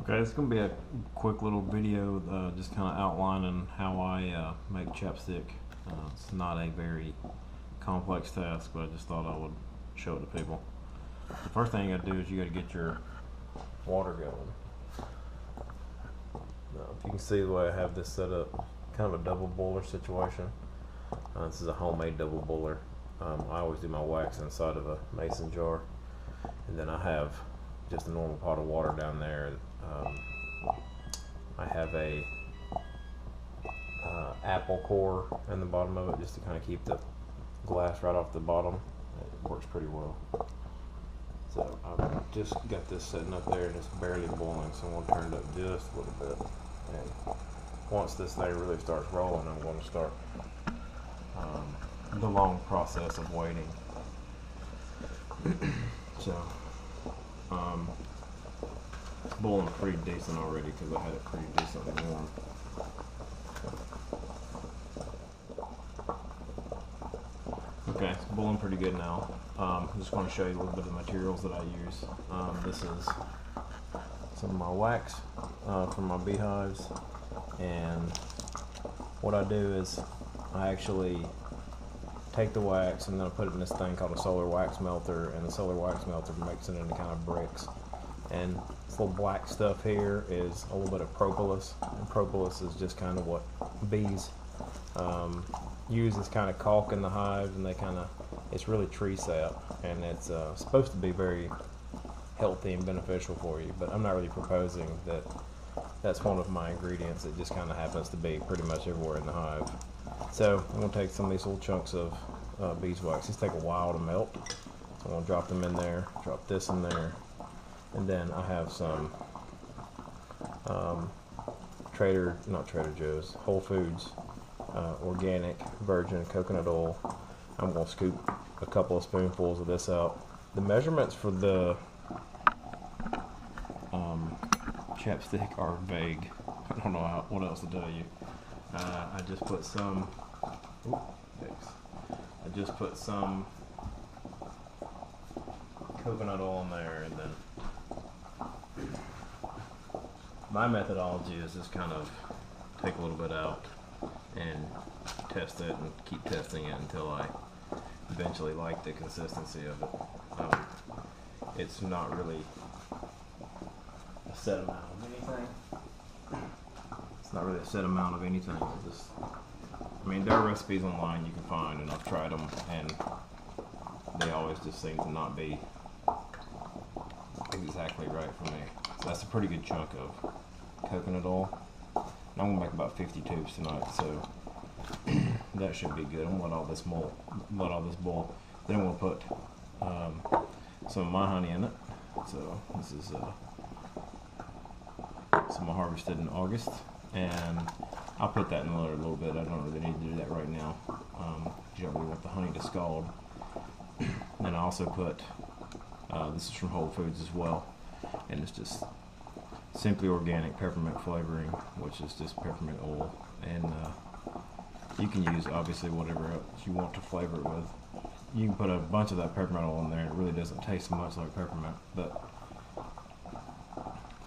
Okay, it's going to be a quick little video just kind of outlining how I make chapstick. It's not a very complex task, but I just thought I would show it to people. The first thing you got to do is you got to get your water going. Now, if you can see the way I have this set up, kind of a double boiler situation. This is a homemade double boiler. I always do my wax inside of a mason jar, and then I have just a normal pot of water down there. I have a apple core in the bottom of it just to kind of keep the glass right off the bottom. It works pretty well. So I've just got this sitting up there and it's barely boiling, so I'm going to turn it up just a little bit. And once this thing really starts rolling, I'm going to start the long process of waiting. So it's boiling pretty decent already because I had it pretty decently warm. Okay, it's boiling pretty good now. I'm just going to show you a little bit of the materials that I use. This is some of my wax from my beehives, and what I do is I actually take the wax and then I put it in this thing called a solar wax melter, and the solar wax melter makes it into kind of bricks. And this little black stuff here is a little bit of propolis, and propolis is just kind of what bees use as kind of caulk in the hive, and it's really tree sap, and it's supposed to be very healthy and beneficial for you, but I'm not really proposing that that's one of my ingredients. It just kind of happens to be pretty much everywhere in the hive. So I'm going to take some of these little chunks of beeswax. These take a while to melt, so I'm going to drop them in there, drop this in there, and then I have some not Trader Joe's, Whole Foods organic virgin coconut oil. I'm going to scoop a couple of spoonfuls of this out. The measurements for the chapstick are vague. I don't know what else to tell you. I just put some. I just put some coconut oil in there, and then my methodology is just kind of take a little bit out and test it and keep testing it until I eventually like the consistency of it. It's not really a set amount of anything. It's not really a set amount of anything. I mean, there are recipes online you can find, and I've tried them, and they always just seem to not be exactly right for me. So that's a pretty good chunk of coconut oil. And I'm gonna make about 50 tubes tonight, so that should be good. I'm gonna let all this boil. Then we'll put some of my honey in it. So this is some I harvested in August, and I'll put that in a little bit. I don't really need to do that right now. You don't really want the honey to scald. Then I also put this is from Whole Foods as well, and it's just simply organic peppermint flavoring, which is just peppermint oil, and you can use obviously whatever else you want to flavor it with. You can put a bunch of that peppermint oil in there, and it really doesn't taste much like peppermint. But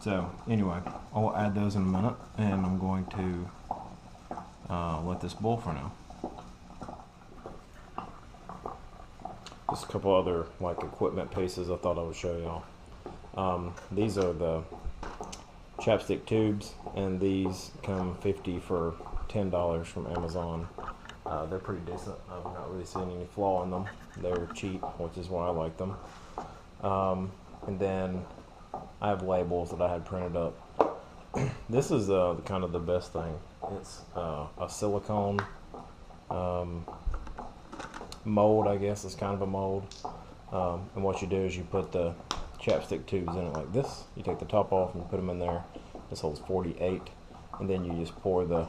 so anyway, I'll add those in a minute, and I'm going to let this boil for now. Just a couple other equipment pieces I thought I would show y'all. These are the chapstick tubes, and these come 50 for $10 from Amazon. They're pretty decent. I've not really seen any flaw in them. They're cheap, which is why I like them. And then I have labels that I had printed up. This is kind of the best thing. It's a silicone mold, I guess. It's kind of a mold. And what you do is you put the chapstick tubes in it like this. You take the top off and you put them in there. This holds 48, and then you just pour the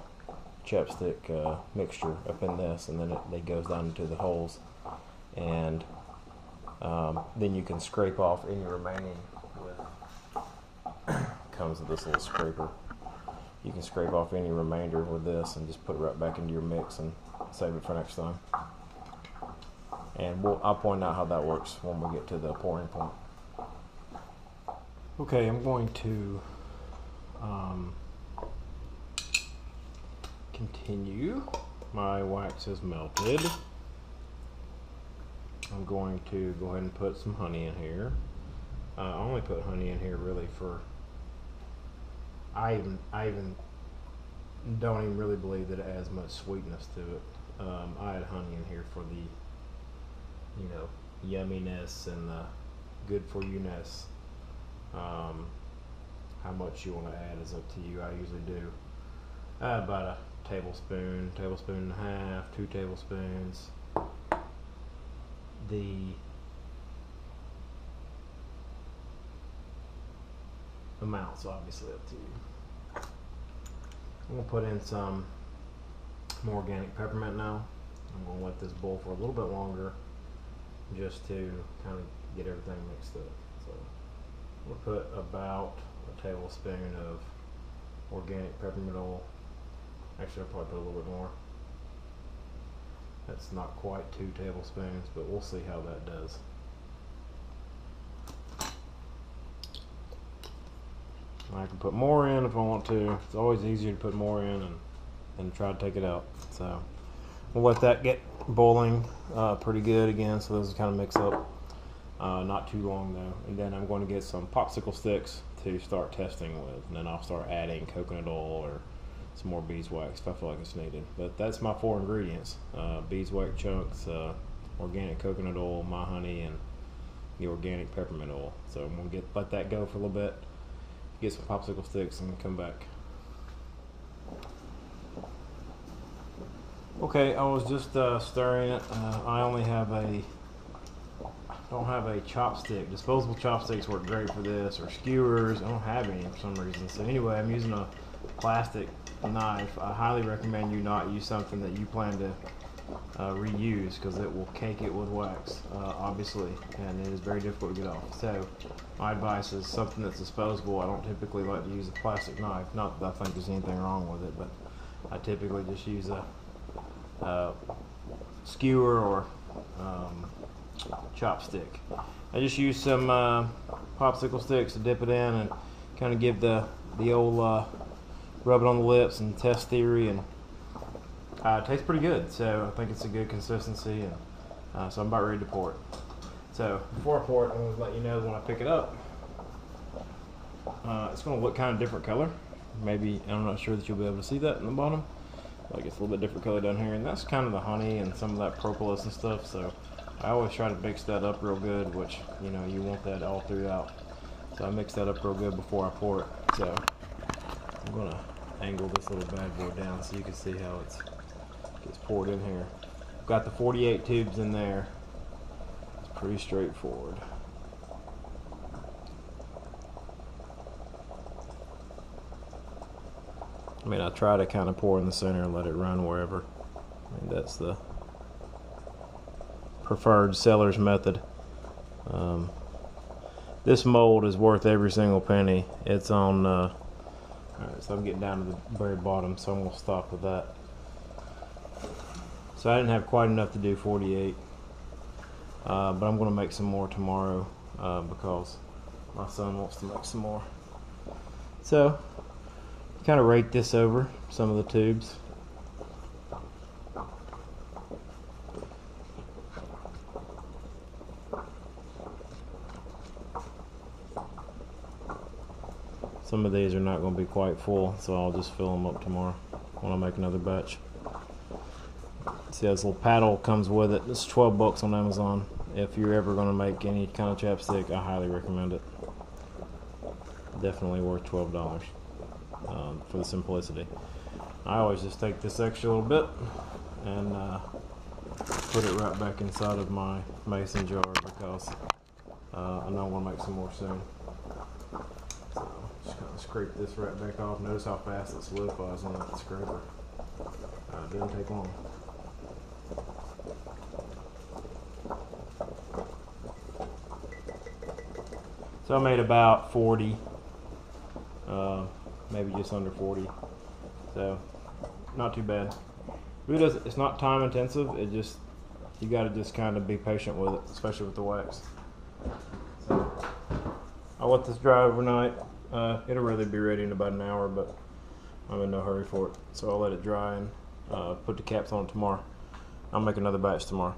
chapstick mixture up in this, and then it goes down into the holes, and then you can scrape off any remaining comes with this little scraper. You can scrape off any remainder with this and just put it right back into your mix and save it for next time. And I'll point out how that works when we get to the pouring point. Okay, I'm going to Continue. My wax is melted. I'm going to go ahead and put some honey in here. I only put honey in here really for, I even don't even really believe that it adds much sweetness to it. I had honey in here for the, you know, yumminess and the good for you-ness. How much you want to add is up to you. I usually do about a tablespoon, tablespoon and a half, 2 tablespoons. The amount's obviously up to you. I'm going to put in some more organic peppermint now. I'm going to let this boil for a little bit longer just to kind of get everything mixed up. So we'll put about a tablespoon of organic peppermint oil. Actually, I'll probably put a little bit more. That's not quite 2 tablespoons, but we'll see how that does. I can put more in if I want to. It's always easier to put more in and try to take it out. So we'll let that get boiling pretty good again, so this will kind of mix up. Not too long though. And then I'm going to get some popsicle sticks to start testing with, and then I'll start adding coconut oil or some more beeswax if I feel like it's needed. But that's my 4 ingredients: beeswax chunks, organic coconut oil, my honey, and the organic peppermint oil. So I'm gonna let that go for a little bit, get some popsicle sticks, and come back. Okay, I was just stirring it. I only have don't have a chopstick. Disposable chopsticks work great for this, or skewers. I don't have any for some reason. So anyway, I'm using a plastic knife. I highly recommend you not use something that you plan to reuse, because it will cake it with wax, obviously, and it is very difficult to get off. So my advice is something that's disposable. I don't typically like to use a plastic knife. Not that I think there's anything wrong with it, but I typically just use a skewer or chopstick. I just use some popsicle sticks to dip it in and kind of give the old rub it on the lips and test theory, and it tastes pretty good. So I think it's a good consistency, and so I'm about ready to pour it. So before I pour it, I'm going to let you know when I pick it up. It's going to look kind of different color. Maybe, I'm not sure that you'll be able to see that in the bottom. Like, it's a little bit different color down here, and that's kind of the honey and some of that propolis and stuff. So I always try to mix that up real good, which, you know, you want that all throughout. So I mix that up real good before I pour it. So I'm going to angle this little bad boy down so you can see how it gets poured in here. I've got the 48 tubes in there. It's pretty straightforward. I mean, I try to kind of pour in the center and let it run wherever. I mean, that's the preferred seller's method. This mold is worth every single penny. It's on, alright, so I'm getting down to the very bottom, so I'm going to stop with that. So I didn't have quite enough to do 48, but I'm going to make some more tomorrow because my son wants to make some more. So kind of rake this over some of the tubes. Some of these are not going to be quite full, so I'll just fill them up tomorrow when I make another batch. See, this little paddle comes with it. It's 12 bucks on Amazon. If you're ever going to make any kind of chapstick, I highly recommend it. Definitely worth $12 for the simplicity. I always just take this extra little bit and put it right back inside of my mason jar because I know I want to make some more soon. So just kind of scrape this right back off. Notice how fast it solidifies on that scraper. It doesn't take long. So I made about 40, maybe just under 40. So not too bad. Really doesn't, it's not time intensive. It just, you got to just kind of be patient with it, especially with the wax. So I'll let this dry overnight, It'll really be ready in about an hour, but I'm in no hurry for it. So I'll let it dry and put the caps on it tomorrow. I'll make another batch tomorrow.